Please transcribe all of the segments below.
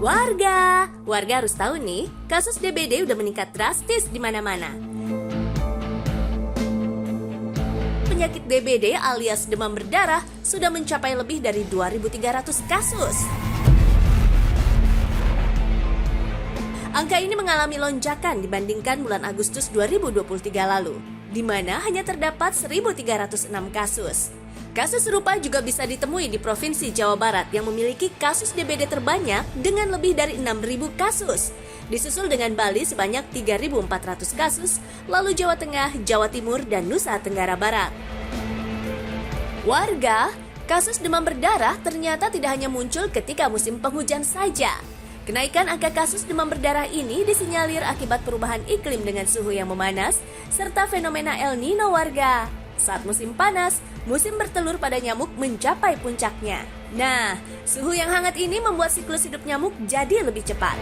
Warga harus tahu nih, kasus DBD udah meningkat drastis di mana-mana. Penyakit DBD alias demam berdarah sudah mencapai lebih dari 2.300 kasus. Angka ini mengalami lonjakan dibandingkan bulan Agustus 2023 lalu, di mana hanya terdapat 1.306 kasus. Kasus serupa juga bisa ditemui di Provinsi Jawa Barat yang memiliki kasus DBD terbanyak dengan lebih dari 6.000 kasus. Disusul dengan Bali sebanyak 3.400 kasus, lalu Jawa Tengah, Jawa Timur, dan Nusa Tenggara Barat. Warga, kasus demam berdarah ternyata tidak hanya muncul ketika musim penghujan saja. Kenaikan angka kasus demam berdarah ini disinyalir akibat perubahan iklim dengan suhu yang memanas, serta fenomena El Nino warga. Saat musim panas, musim bertelur pada nyamuk mencapai puncaknya. Nah, suhu yang hangat ini membuat siklus hidup nyamuk jadi lebih cepat.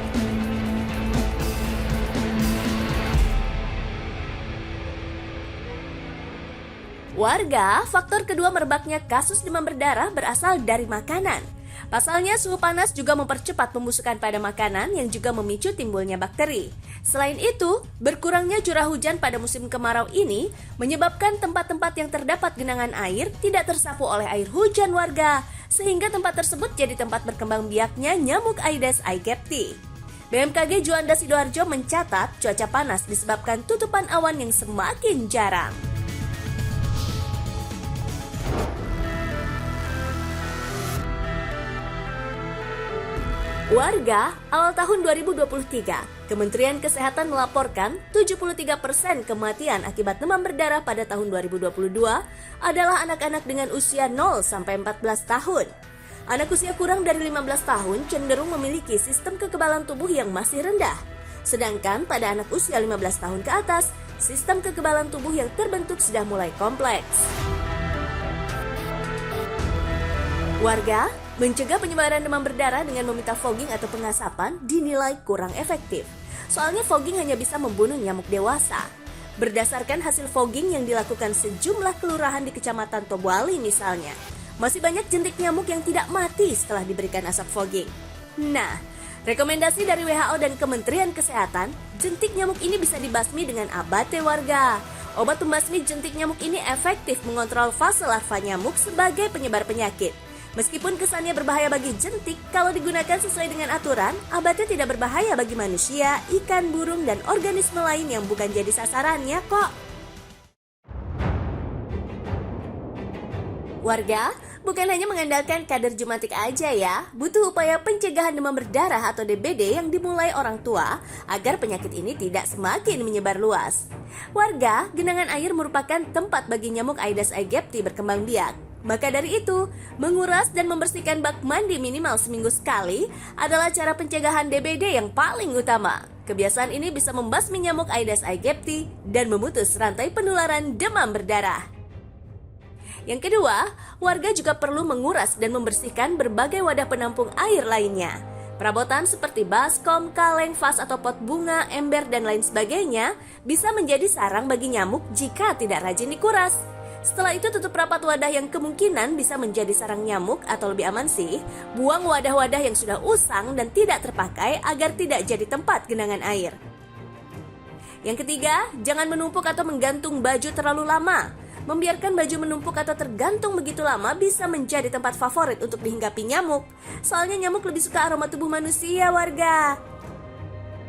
Warga, faktor kedua merebaknya kasus demam berdarah berasal dari makanan. Pasalnya, suhu panas juga mempercepat pembusukan pada makanan yang juga memicu timbulnya bakteri. Selain itu, berkurangnya curah hujan pada musim kemarau ini menyebabkan tempat-tempat yang terdapat genangan air tidak tersapu oleh air hujan warga, sehingga tempat tersebut jadi tempat berkembang biaknya nyamuk Aedes aegypti. BMKG Juanda Sidoarjo mencatat cuaca panas disebabkan tutupan awan yang semakin jarang. Warga, awal tahun 2023, Kementerian Kesehatan melaporkan 73% kematian akibat demam berdarah pada tahun 2022 adalah anak-anak dengan usia 0-14 tahun. Anak usia kurang dari 15 tahun cenderung memiliki sistem kekebalan tubuh yang masih rendah. Sedangkan pada anak usia 15 tahun ke atas, sistem kekebalan tubuh yang terbentuk sudah mulai kompleks. Warga, mencegah penyebaran demam berdarah dengan meminta fogging atau pengasapan dinilai kurang efektif. Soalnya fogging hanya bisa membunuh nyamuk dewasa. Berdasarkan hasil fogging yang dilakukan sejumlah kelurahan di Kecamatan Tobuali misalnya, masih banyak jentik nyamuk yang tidak mati setelah diberikan asap fogging. Nah, rekomendasi dari WHO dan Kementerian Kesehatan, jentik nyamuk ini bisa dibasmi dengan abate warga. Obat pembasmi jentik nyamuk ini efektif mengontrol fase larva nyamuk sebagai penyebar penyakit. Meskipun kesannya berbahaya bagi jentik, kalau digunakan sesuai dengan aturan, abate tidak berbahaya bagi manusia, ikan, burung, dan organisme lain yang bukan jadi sasarannya kok. Warga, bukan hanya mengandalkan kader jumatik aja ya, butuh upaya pencegahan demam berdarah atau DBD yang dimulai orang tua agar penyakit ini tidak semakin menyebar luas. Warga, genangan air merupakan tempat bagi nyamuk Aedes aegypti berkembang biak. Maka dari itu, menguras dan membersihkan bak mandi minimal seminggu sekali adalah cara pencegahan DBD yang paling utama. Kebiasaan ini bisa membasmi nyamuk Aedes aegypti dan memutus rantai penularan demam berdarah. Yang kedua, warga juga perlu menguras dan membersihkan berbagai wadah penampung air lainnya. Perabotan seperti baskom, kaleng, vas atau pot bunga, ember, dan lain sebagainya bisa menjadi sarang bagi nyamuk jika tidak rajin dikuras. Setelah itu tutup rapat wadah yang kemungkinan bisa menjadi sarang nyamuk atau lebih aman sih, buang wadah-wadah yang sudah usang dan tidak terpakai agar tidak jadi tempat genangan air. Yang ketiga, jangan menumpuk atau menggantung baju terlalu lama. Membiarkan baju menumpuk atau tergantung begitu lama bisa menjadi tempat favorit untuk dihinggapi nyamuk. Soalnya nyamuk lebih suka aroma tubuh manusia, warga.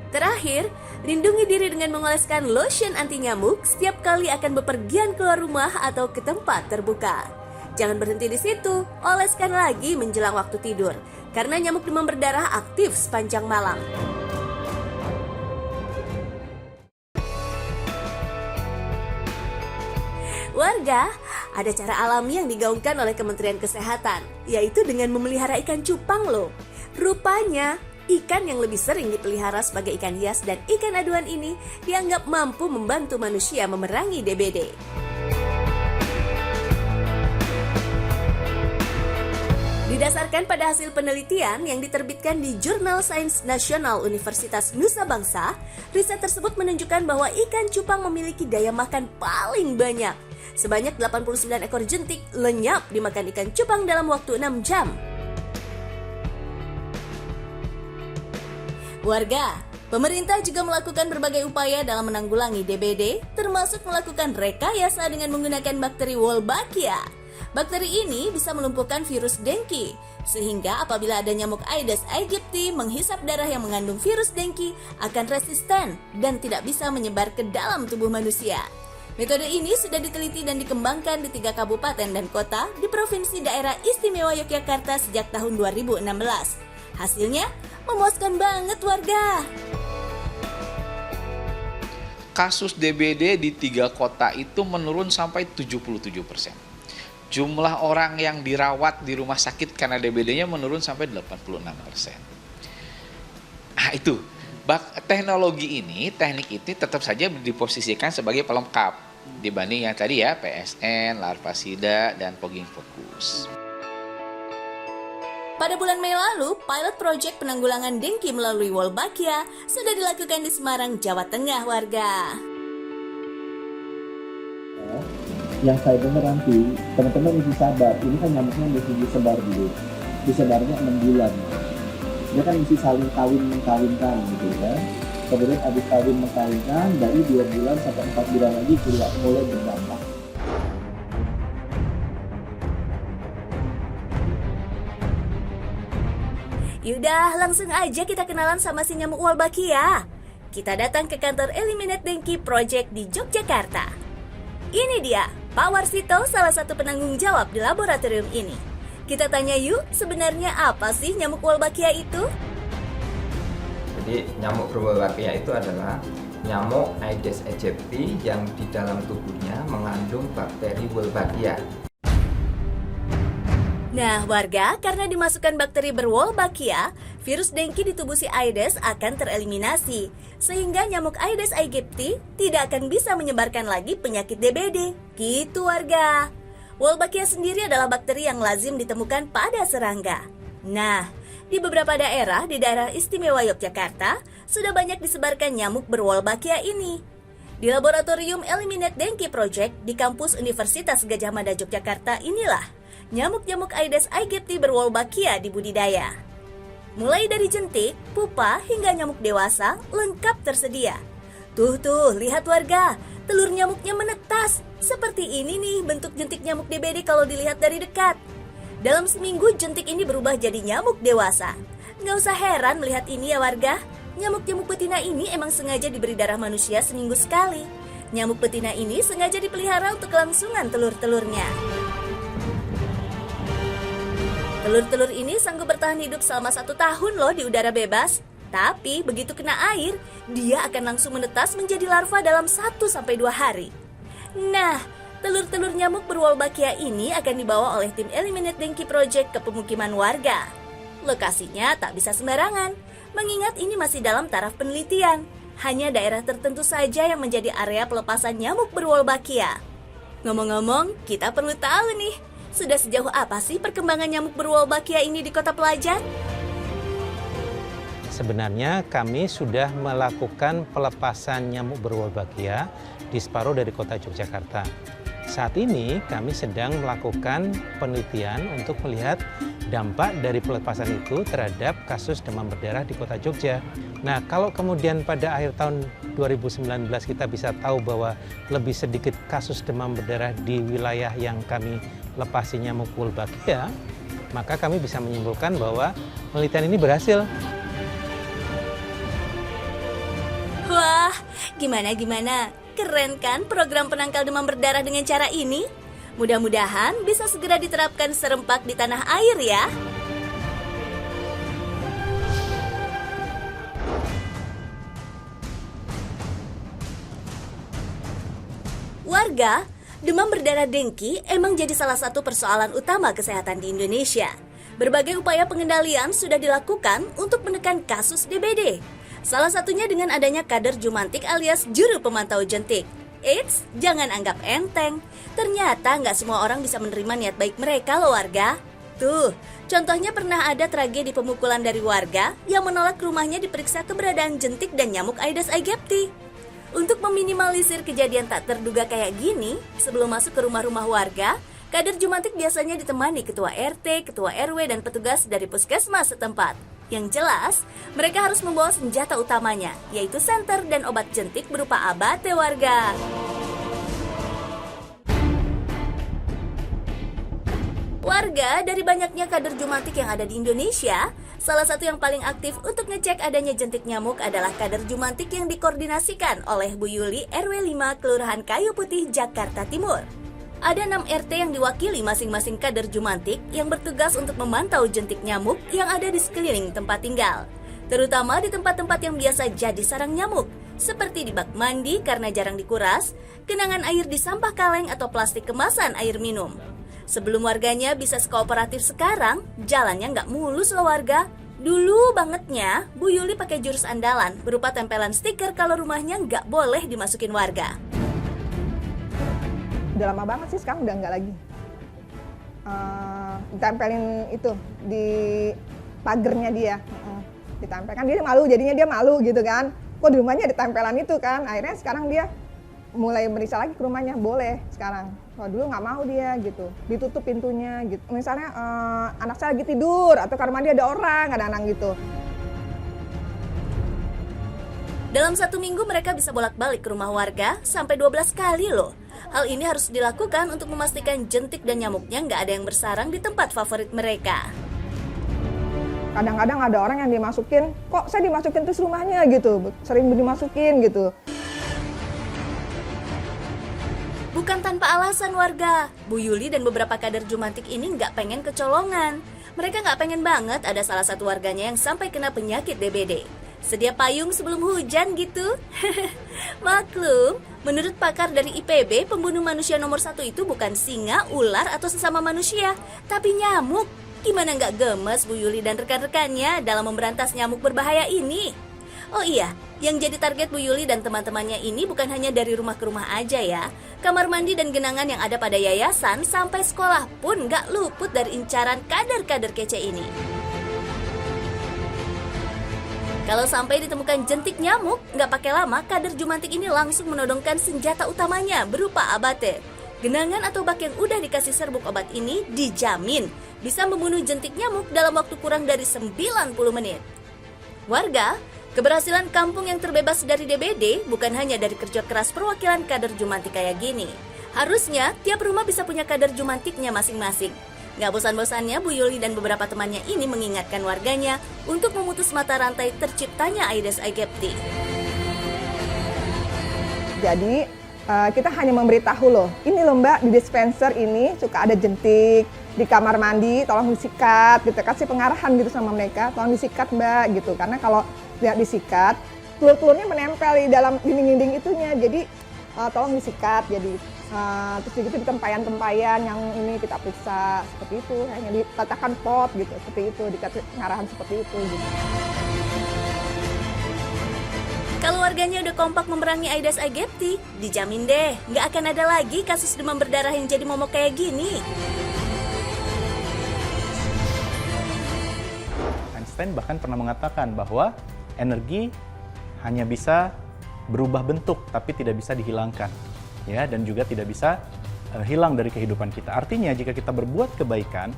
Terakhir, lindungi diri dengan mengoleskan lotion anti nyamuk setiap kali akan bepergian keluar rumah atau ke tempat terbuka. Jangan berhenti di situ, oleskan lagi menjelang waktu tidur, karena nyamuk demam berdarah aktif sepanjang malam. Warga, ada cara alami yang digaungkan oleh Kementerian Kesehatan, yaitu dengan memelihara ikan cupang loh. Rupanya, ikan yang lebih sering dipelihara sebagai ikan hias dan ikan aduan ini dianggap mampu membantu manusia memerangi DBD. Didasarkan pada hasil penelitian yang diterbitkan di Jurnal Sains Nasional Universitas Nusa Bangsa, riset tersebut menunjukkan bahwa ikan cupang memiliki daya makan paling banyak. Sebanyak 89 ekor jentik lenyap dimakan ikan cupang dalam waktu 6 jam. Warga, pemerintah juga melakukan berbagai upaya dalam menanggulangi DBD, termasuk melakukan rekayasa dengan menggunakan bakteri Wolbachia. Bakteri ini bisa melumpuhkan virus dengki, sehingga apabila ada nyamuk Aedes aegypti menghisap darah yang mengandung virus dengki akan resisten dan tidak bisa menyebar ke dalam tubuh manusia. Metode ini sudah diteliti dan dikembangkan di 3 kabupaten dan kota di Provinsi Daerah Istimewa Yogyakarta sejak tahun 2016. Hasilnya memuaskan banget warga. Kasus DBD di 3 kota itu menurun sampai 77%. Jumlah orang yang dirawat di rumah sakit karena DBD-nya menurun sampai 86%. Nah itu, teknik ini tetap saja diposisikan sebagai pelengkap dibanding yang tadi ya, PSN, larvasida, dan fogging fokus. Pada bulan Mei lalu, pilot project penanggulangan dengki melalui Wolbachia sudah dilakukan di Semarang, Jawa Tengah, warga. Yang saya dengar nanti, teman-teman mesti sabar, ini kan nyamuknya mesti disebar dulu. Disebarnya 6 bulan. Dia kan mesti saling kawin-kawinkan gitu ya. Kemudian habis kawin mengkawinkan, dari 2 bulan sampai 4 bulan lagi keluar mulai berdampak. Yaudah, langsung aja kita kenalan sama si nyamuk Wolbachia. Kita datang ke kantor Eliminate Dengki Project di Yogyakarta. Ini dia, Pak Warsito, salah satu penanggung jawab di laboratorium ini. Kita tanya yuk, sebenarnya apa sih nyamuk Wolbachia itu? Jadi nyamuk berwolbachia itu adalah nyamuk Aedes aegypti yang di dalam tubuhnya mengandung bakteri Wolbachia. Nah warga, karena dimasukkan bakteri berwolbachia, virus dengki di tubuh si Aedes akan tereliminasi, sehingga nyamuk Aedes aegypti tidak akan bisa menyebarkan lagi penyakit DBD. Gitu warga. Wolbachia sendiri adalah bakteri yang lazim ditemukan pada serangga. Nah, di beberapa daerah di daerah istimewa Yogyakarta sudah banyak disebarkan nyamuk berwolbachia ini. Di laboratorium Eliminate Dengki Project di kampus Universitas Gadjah Mada Yogyakarta inilah nyamuk-nyamuk Aedes aegypti berwolbachia dibudidaya. Mulai dari jentik, pupa, hingga nyamuk dewasa lengkap tersedia. Tuh, lihat warga, telur nyamuknya menetas. Seperti ini nih bentuk jentik nyamuk DBD kalau dilihat dari dekat. Dalam seminggu jentik ini berubah jadi nyamuk dewasa. Nggak usah heran melihat ini ya warga. Nyamuk-nyamuk betina ini emang sengaja diberi darah manusia seminggu sekali. Nyamuk betina ini sengaja dipelihara untuk kelangsungan telur-telurnya. Telur-telur ini sanggup bertahan hidup selama 1 tahun loh di udara bebas. Tapi begitu kena air, dia akan langsung menetas menjadi larva dalam 1-2 hari. Nah, telur-telur nyamuk berwolbachia ini akan dibawa oleh tim Eliminate Dengki Project ke pemukiman warga. Lokasinya tak bisa sembarangan, mengingat ini masih dalam taraf penelitian. Hanya daerah tertentu saja yang menjadi area pelepasan nyamuk berwolbachia. Ngomong-ngomong, kita perlu tahu nih, sudah sejauh apa sih perkembangan nyamuk berwolbachia ini di Kota Pelajar? Sebenarnya kami sudah melakukan pelepasan nyamuk berwolbachia di separuh dari Kota Yogyakarta. Saat ini kami sedang melakukan penelitian untuk melihat dampak dari pelepasan itu terhadap kasus demam berdarah di Kota Jogja. Nah, kalau kemudian pada akhir tahun 2019 kita bisa tahu bahwa lebih sedikit kasus demam berdarah di wilayah yang kami lepasi nyamuk Wolbachia, maka kami bisa menyimpulkan bahwa penelitian ini berhasil. Wah, gimana? Keren kan program penangkal demam berdarah dengan cara ini? Mudah-mudahan bisa segera diterapkan serempak di tanah air ya. Warga, demam berdarah dengki emang jadi salah satu persoalan utama kesehatan di Indonesia. Berbagai upaya pengendalian sudah dilakukan untuk menekan kasus DBD. Salah satunya dengan adanya kader jumantik alias juru pemantau jentik. Eits, jangan anggap enteng. Ternyata nggak semua orang bisa menerima niat baik mereka loh warga. Tuh, contohnya pernah ada tragedi pemukulan dari warga yang menolak rumahnya diperiksa keberadaan jentik dan nyamuk Aedes aegypti. Untuk meminimalisir kejadian tak terduga kayak gini, sebelum masuk ke rumah-rumah warga, kader jumantik biasanya ditemani ketua RT, ketua RW, dan petugas dari puskesmas setempat. Yang jelas, mereka harus membawa senjata utamanya, yaitu senter dan obat jentik berupa abate warga. Warga dari banyaknya kader Jumantik yang ada di Indonesia, salah satu yang paling aktif untuk ngecek adanya jentik nyamuk adalah kader Jumantik yang dikoordinasikan oleh Bu Yuli RW 5 Kelurahan Kayu Putih, Jakarta Timur. Ada 6 RT yang diwakili masing-masing kader Jumantik yang bertugas untuk memantau jentik nyamuk yang ada di sekeliling tempat tinggal, terutama di tempat-tempat yang biasa jadi sarang nyamuk, seperti di bak mandi karena jarang dikuras, genangan air di sampah kaleng atau plastik kemasan air minum. Sebelum warganya bisa sekooperatif sekarang, jalannya nggak mulus loh warga. Dulu bangetnya, Bu Yuli pakai jurus andalan berupa tempelan stiker kalau rumahnya nggak boleh dimasukin warga. Udah lama banget sih, sekarang udah nggak lagi. Ditempelin itu di pagernya dia. Ditempelkan, dia malu, jadinya dia malu gitu kan. Kok di rumahnya ada tempelan itu kan. Akhirnya sekarang dia mulai meriksa lagi ke rumahnya, boleh sekarang. Kalau dulu nggak mau dia gitu, ditutup pintunya gitu. Misalnya anak saya lagi tidur atau kamar mandi ada orang, kadang-kadang gitu. Dalam 1 minggu mereka bisa bolak-balik ke rumah warga sampai 12 kali loh. Hal ini harus dilakukan untuk memastikan jentik dan nyamuknya nggak ada yang bersarang di tempat favorit mereka. Kadang-kadang ada orang yang dimasukin, kok saya dimasukin terus rumahnya gitu, sering dimasukin gitu. Bukan tanpa alasan warga, Bu Yuli dan beberapa kader Jumantik ini nggak pengen kecolongan. Mereka nggak pengen banget ada salah satu warganya yang sampai kena penyakit DBD. Sedia payung sebelum hujan gitu. Maklum, menurut pakar dari IPB, pembunuh manusia nomor 1 itu bukan singa, ular, atau sesama manusia, tapi nyamuk. Gimana nggak gemes Bu Yuli dan rekan-rekannya dalam memberantas nyamuk berbahaya ini? Oh iya, yang jadi target Bu Yuli dan teman-temannya ini bukan hanya dari rumah ke rumah aja ya. Kamar mandi dan genangan yang ada pada yayasan sampai sekolah pun nggak luput dari incaran kader-kader kece ini. Kalau sampai ditemukan jentik nyamuk, nggak pakai lama kader Jumantik ini langsung menodongkan senjata utamanya berupa abate. Genangan atau bak yang udah dikasih serbuk obat ini dijamin bisa membunuh jentik nyamuk dalam waktu kurang dari 90 menit. Warga, keberhasilan kampung yang terbebas dari DBD bukan hanya dari kerja keras perwakilan kader Jumantik kayak gini. Harusnya tiap rumah bisa punya kader Jumantiknya masing-masing. Gak bosan-bosannya Bu Yuli dan beberapa temannya ini mengingatkan warganya untuk memutus mata rantai terciptanya Aedes aegypti. Jadi kita hanya memberitahu loh, ini loh Mbak, di dispenser ini suka ada jentik, di kamar mandi tolong disikat gitu, kasih pengarahan gitu sama mereka, tolong disikat Mbak gitu, karena kalau lihat disikat, telur-telurnya menempel di dalam dinding-dinding itunya, jadi tolong disikat, jadi terus gitu di tempayan-tempayan yang ini kita periksa seperti itu, hanya diletakkan pot gitu, seperti itu, dikasih pengarahan seperti itu gitu. Kalau warganya udah kompak memerangi Aedes aegypti, dijamin deh nggak akan ada lagi kasus demam berdarah yang jadi momok kayak gini. Einstein bahkan pernah mengatakan bahwa energi hanya bisa berubah bentuk tapi tidak bisa dihilangkan, ya, dan juga tidak bisa hilang dari kehidupan kita. Artinya jika kita berbuat kebaikan,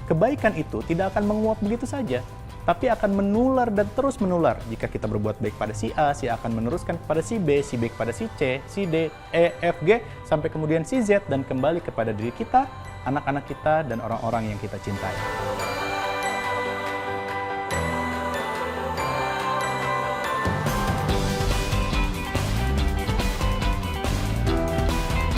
kebaikan itu tidak akan menguap begitu saja, tapi akan menular dan terus menular. Jika kita berbuat baik pada si A akan meneruskan kepada si B kepada si C, si D, E, F, G, sampai kemudian si Z, dan kembali kepada diri kita, anak-anak kita, dan orang-orang yang kita cintai.